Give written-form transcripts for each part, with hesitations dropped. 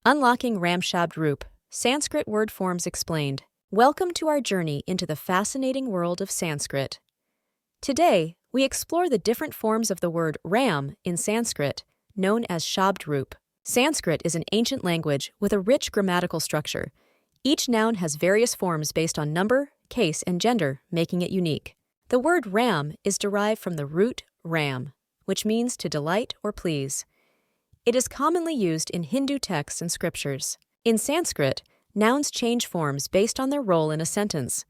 Unlocking Ram Shabd Roop, Sanskrit word forms explained. Welcome to our journey into the fascinating world of Sanskrit. Today, we explore the different forms of the word Ram in Sanskrit, known as Shabd Roop. Sanskrit is an ancient language with a rich grammatical structure. Each noun has various forms based on number, case, and gender, making it unique. The word Ram is derived from the root Ram, which means to delight or please. It is commonly used in Hindu texts and scriptures. In Sanskrit, nouns change forms based on their role in a sentence.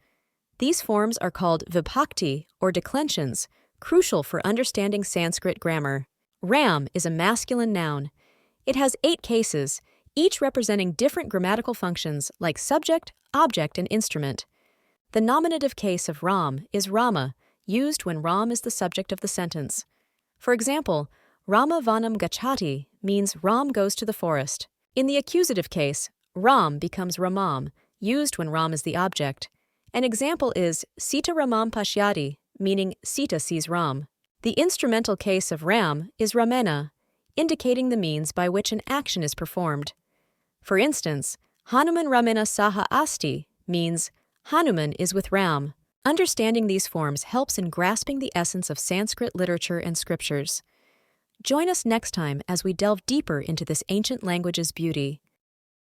These forms are called vibhakti or declensions, crucial for understanding Sanskrit grammar. Ram is a masculine noun. It has 8 cases, each representing different grammatical functions like subject, object, and instrument. The nominative case of Ram is Rama, used when Ram is the subject of the sentence. For example, Rama vanam gachati means Ram goes to the forest. In the accusative case, Ram becomes Ramam, used when Ram is the object. An example is Sita Ramam pashyati, meaning Sita sees Ram. The instrumental case of Ram is Ramena, indicating the means by which an action is performed. For instance, Hanuman Ramena saha asti means Hanuman is with Ram. Understanding these forms helps in grasping the essence of Sanskrit literature and scriptures. Join us next time as we delve deeper into this ancient language's beauty.